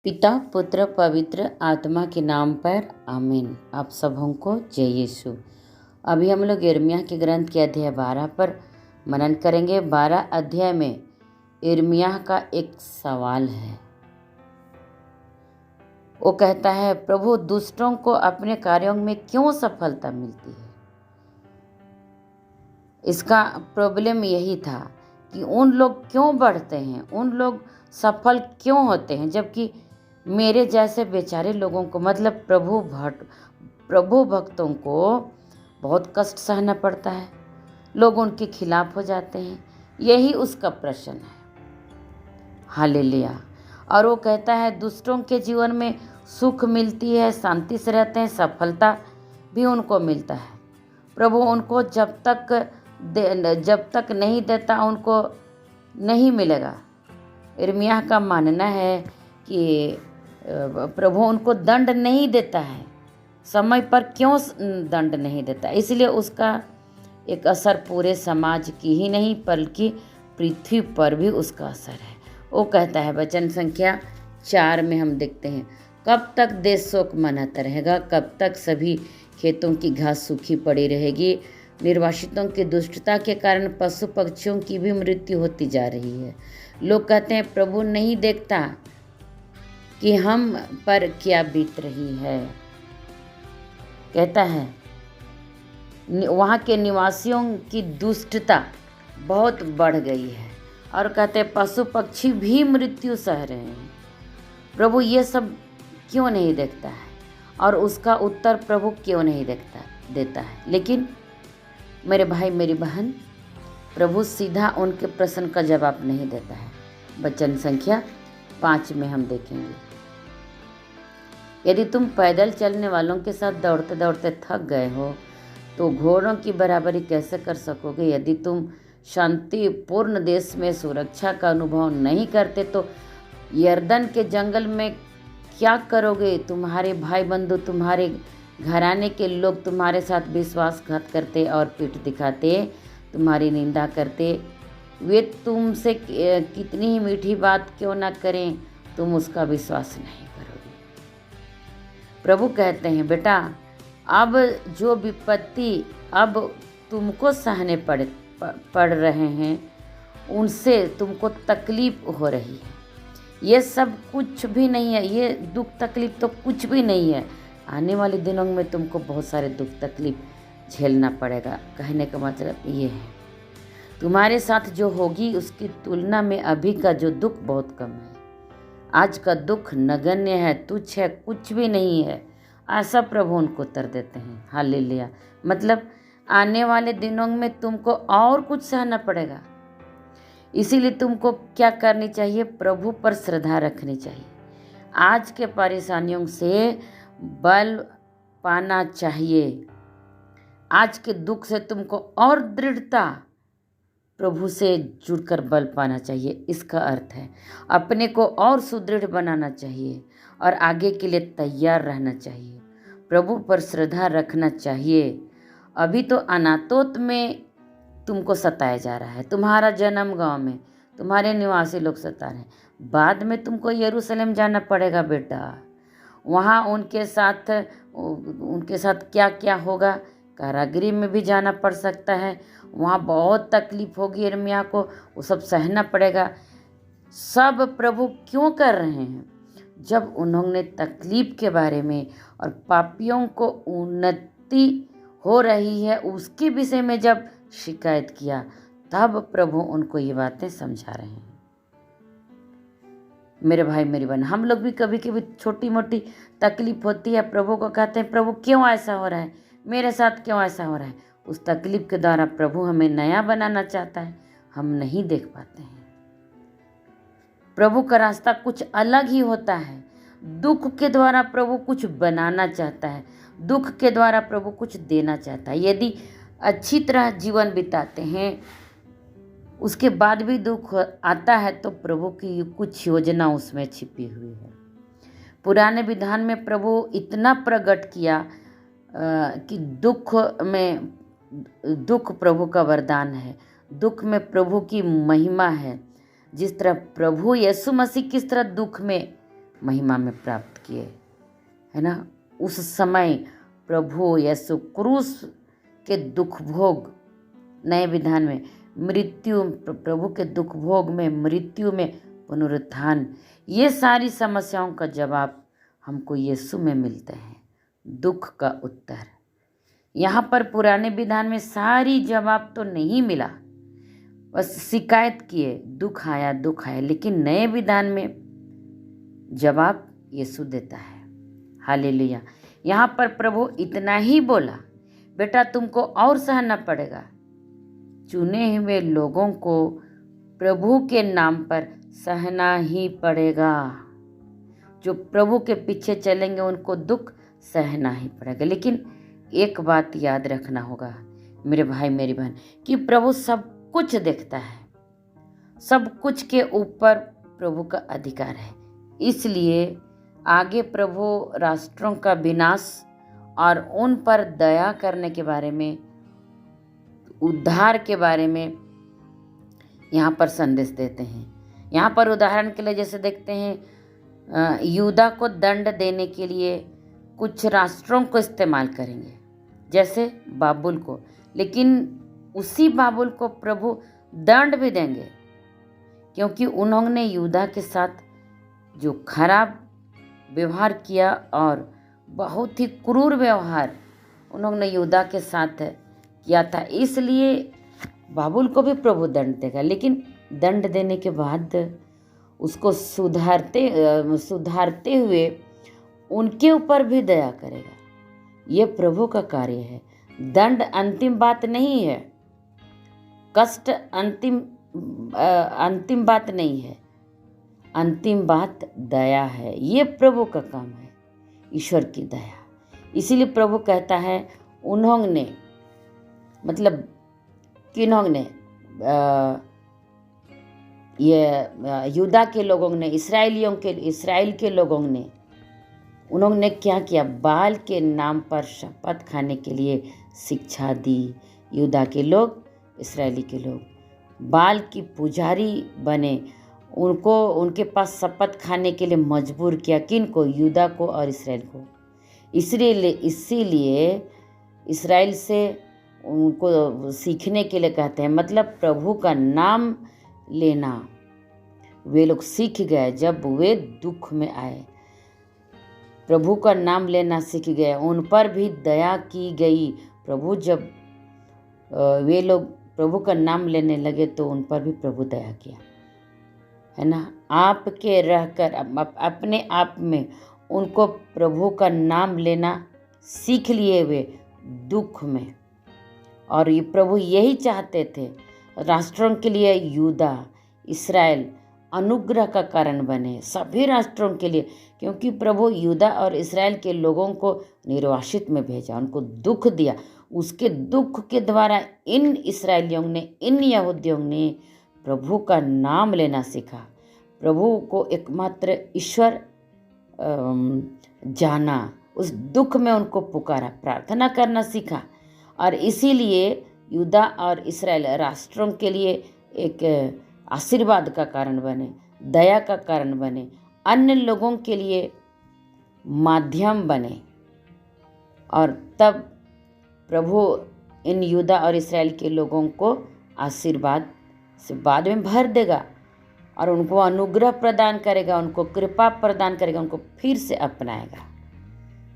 पिता पुत्र पवित्र आत्मा के नाम पर आमीन। आप सबों को जय यीशु। अभी हम लोग यिर्मयाह के ग्रंथ के अध्याय 12 पर मनन करेंगे। 12 अध्याय में यिर्मयाह का एक सवाल है। वो कहता है, प्रभु दुष्टों को अपने कार्यों में क्यों सफलता मिलती है। इसका प्रॉब्लम यही था कि उन लोग क्यों बढ़ते हैं, उन लोग सफल क्यों होते हैं, जबकि मेरे जैसे बेचारे लोगों को मतलब प्रभु भक्तों को बहुत कष्ट सहना पड़ता है। लोग उनके खिलाफ हो जाते हैं। यही उसका प्रश्न है। हालेलुया। और वो कहता है दुष्टों के जीवन में सुख मिलती है, शांति से रहते हैं, सफलता भी उनको मिलता है। प्रभु उनको जब तक नहीं देता उनको नहीं मिलेगा। यिर्मयाह का मानना है कि प्रभु उनको दंड नहीं देता है। समय पर क्यों दंड नहीं देता, इसलिए उसका एक असर पूरे समाज की ही नहीं बल्कि पृथ्वी पर भी उसका असर है। वो कहता है वचन संख्या 4 में हम देखते हैं, कब तक देश शोक मनाता रहेगा, कब तक सभी खेतों की घास सूखी पड़ी रहेगी। निर्वासितों की दुष्टता के कारण पशु पक्षियों की भी मृत्यु होती जा रही है। लोग कहते हैं प्रभु नहीं देखता कि हम पर क्या बीत रही है। कहता है वहाँ के निवासियों की दुष्टता बहुत बढ़ गई है और कहते हैं पशु पक्षी भी मृत्यु सह रहे हैं। प्रभु ये सब क्यों नहीं देखता है, और उसका उत्तर प्रभु क्यों नहीं देता है। लेकिन मेरे भाई मेरी बहन, प्रभु सीधा उनके प्रश्न का जवाब नहीं देता है। वचन संख्या 5 में हम देखेंगे, यदि तुम पैदल चलने वालों के साथ दौड़ते दौड़ते थक गए हो तो घोड़ों की बराबरी कैसे कर सकोगे। यदि तुम शांतिपूर्ण देश में सुरक्षा का अनुभव नहीं करते तो यर्दन के जंगल में क्या करोगे। तुम्हारे भाई बंधु, तुम्हारे घराने के लोग तुम्हारे साथ विश्वासघात करते और पीठ दिखाते, तुम्हारी निंदा करते। वे तुमसे कितनी ही मीठी बात क्यों ना करें, तुम उसका विश्वास नहीं करोगे। प्रभु कहते हैं बेटा, अब जो विपत्ति अब तुमको सहने पड़ रहे हैं उनसे तुमको तकलीफ हो रही है। ये सब कुछ भी नहीं है, ये दुख तकलीफ तो कुछ भी नहीं है। आने वाले दिनों में तुमको बहुत सारे दुख तकलीफ झेलना पड़ेगा। कहने का मतलब ये है, तुम्हारे साथ जो होगी उसकी तुलना में अभी का जो दुख बहुत कम है। आज का दुख नगण्य है, तुच्छ है, कुछ भी नहीं है, ऐसा प्रभु उनको उत्तर देते हैं। हालेलुया। मतलब आने वाले दिनों में तुमको और कुछ सहना पड़ेगा। इसीलिए तुमको क्या करनी चाहिए, प्रभु पर श्रद्धा रखनी चाहिए। आज के परेशानियों से बल पाना चाहिए। आज के दुख से तुमको और दृढ़ता प्रभु से जुड़कर बल पाना चाहिए। इसका अर्थ है अपने को और सुदृढ़ बनाना चाहिए और आगे के लिए तैयार रहना चाहिए। प्रभु पर श्रद्धा रखना चाहिए। अभी तो अनातोत में तुमको सताया जा रहा है, तुम्हारा जन्म गांव में तुम्हारे निवासी लोग सता रहे हैं। बाद में तुमको यरूशलेम जाना पड़ेगा बेटा। वहाँ उनके साथ क्या क्या होगा, कारागृह में भी जाना पड़ सकता है। वहाँ बहुत तकलीफ होगी यिर्मयाह को, वो सब सहना पड़ेगा। सब प्रभु क्यों कर रहे हैं, जब उन्होंने तकलीफ के बारे में और पापियों को उन्नति हो रही है उसके विषय में जब शिकायत किया, तब प्रभु उनको ये बातें समझा रहे हैं। मेरे भाई मेरी बहन, हम लोग भी कभी कभी छोटी मोटी तकलीफ होती है, प्रभु को कहते हैं प्रभु क्यों ऐसा हो रहा है, मेरे साथ क्यों ऐसा हो रहा है। उस तकलीफ के द्वारा प्रभु हमें नया बनाना चाहता है, हम नहीं देख पाते हैं। प्रभु का रास्ता कुछ अलग ही होता है। दुख के द्वारा प्रभु कुछ बनाना चाहता है, दुख के द्वारा प्रभु कुछ देना चाहता है। यदि अच्छी तरह जीवन बिताते हैं उसके बाद भी दुख आता है तो प्रभु की कुछ योजना उसमें छिपी हुई है। पुराने विधान में प्रभु इतना प्रकट किया कि दुख प्रभु का वरदान है, दुख में प्रभु की महिमा है। जिस तरह प्रभु यीशु मसीह किस तरह दुख में महिमा में प्राप्त किए, है ना। उस समय प्रभु यीशु क्रूस के दुख भोग, नए विधान में मृत्यु, प्रभु के दुख भोग में, मृत्यु में पुनरुत्थान, ये सारी समस्याओं का जवाब हमको यीशु में मिलते हैं, दुख का उत्तर। यहाँ पर पुराने विधान में सारी जवाब तो नहीं मिला, बस शिकायत किए, दुख आया, लेकिन नए विधान में जवाब यीशु देता है। हालेलुया। यहाँ पर प्रभु इतना ही बोला, बेटा तुमको और सहना पड़ेगा। चुने हुए लोगों को प्रभु के नाम पर सहना ही पड़ेगा। जो प्रभु के पीछे चलेंगे उनको दुख सहना ही पड़ेगा। लेकिन एक बात याद रखना होगा मेरे भाई मेरी बहन, कि प्रभु सब कुछ देखता है, सब कुछ के ऊपर प्रभु का अधिकार है। इसलिए आगे प्रभु राष्ट्रों का विनाश और उन पर दया करने के बारे में, उद्धार के बारे में यहाँ पर संदेश देते हैं। यहाँ पर उदाहरण के लिए जैसे देखते हैं, यहूदा को दंड देने के लिए कुछ राष्ट्रों को इस्तेमाल करेंगे, जैसे बाबुल को, लेकिन उसी बाबुल को प्रभु दंड भी देंगे, क्योंकि उन्होंने यहूदा के साथ जो खराब व्यवहार किया और बहुत ही क्रूर व्यवहार उन्होंने यहूदा के साथ किया था, इसलिए बाबुल को भी प्रभु दंड देगा। लेकिन दंड देने के बाद उसको सुधारते हुए उनके ऊपर भी दया करेगा। ये प्रभु का कार्य है। दंड अंतिम बात नहीं है, कष्ट अंतिम बात नहीं है, अंतिम बात दया है। ये प्रभु का काम है, ईश्वर की दया। इसीलिए प्रभु कहता है उन्होंने, मतलब किन्होंने, ये यहूदा के लोगों ने, इस्राएल के लोगों ने, उन्होंने क्या किया? बाल के नाम पर शपथ खाने के लिए शिक्षा दी। यहूदा के लोग, इस्राएली के लोग बाल की पुजारी बने, उनको उनके पास शपथ खाने के लिए मजबूर किया। किन को? यहूदा को और इस्राएल को। इसीलिए इस्राएल से उनको सीखने के लिए कहते हैं, मतलब प्रभु का नाम लेना वे लोग सीख गए। जब वे दुख में आए, प्रभु का नाम लेना सीख गए, उन पर भी दया की गई। प्रभु जब वे लोग प्रभु का नाम लेने लगे तो उन पर भी प्रभु दया किया, है ना। आपके रहकर अपने आप में उनको प्रभु का नाम लेना सीख लिए वे दुख में। और ये प्रभु यही चाहते थे, राष्ट्रों के लिए यहूदा, इस्राएल अनुग्रह का कारण बने, सभी राष्ट्रों के लिए, क्योंकि प्रभु यहूदा और इस्राएल के लोगों को निर्वासित में भेजा, उनको दुख दिया। उसके दुख के द्वारा इन इस्राएलियों ने, इन यहूदियों ने प्रभु का नाम लेना सीखा, प्रभु को एकमात्र ईश्वर जाना, उस दुख में उनको पुकारा, प्रार्थना करना सीखा। और इसीलिए यहूदा और इस्राएल राष्ट्रों के लिए एक आशीर्वाद का कारण बने, दया का कारण बने, अन्य लोगों के लिए माध्यम बने। और तब प्रभु इन यहूदा और इस्राएल के लोगों को आशीर्वाद से बाद में भर देगा और उनको अनुग्रह प्रदान करेगा, उनको कृपा प्रदान करेगा, उनको फिर से अपनाएगा।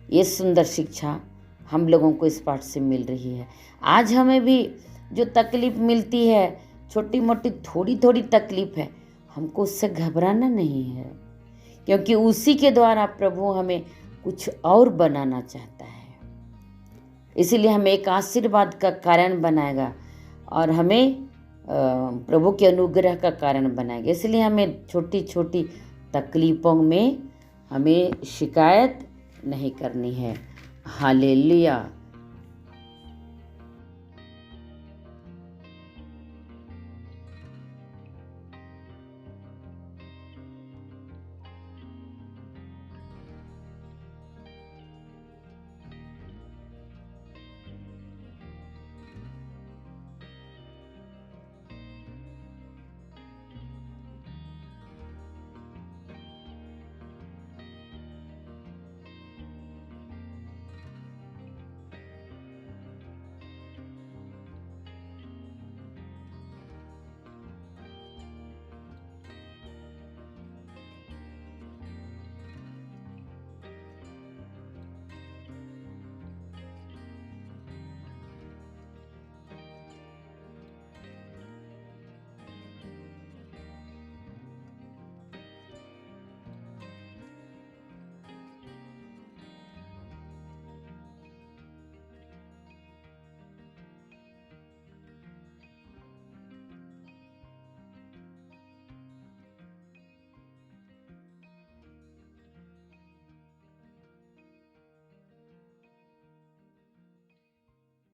ये सुंदर शिक्षा हम लोगों को इस पाठ से मिल रही है। आज हमें भी जो तकलीफ़ मिलती है, छोटी मोटी थोड़ी थोड़ी तकलीफ़ है, हमको उससे घबराना नहीं है, क्योंकि उसी के द्वारा प्रभु हमें कुछ और बनाना चाहता है। इसीलिए हमें एक आशीर्वाद का कारण बनाएगा और हमें प्रभु के अनुग्रह का कारण बनाएगा। इसलिए हमें छोटी छोटी तकलीफ़ों में हमें शिकायत नहीं करनी है। हालेलुया।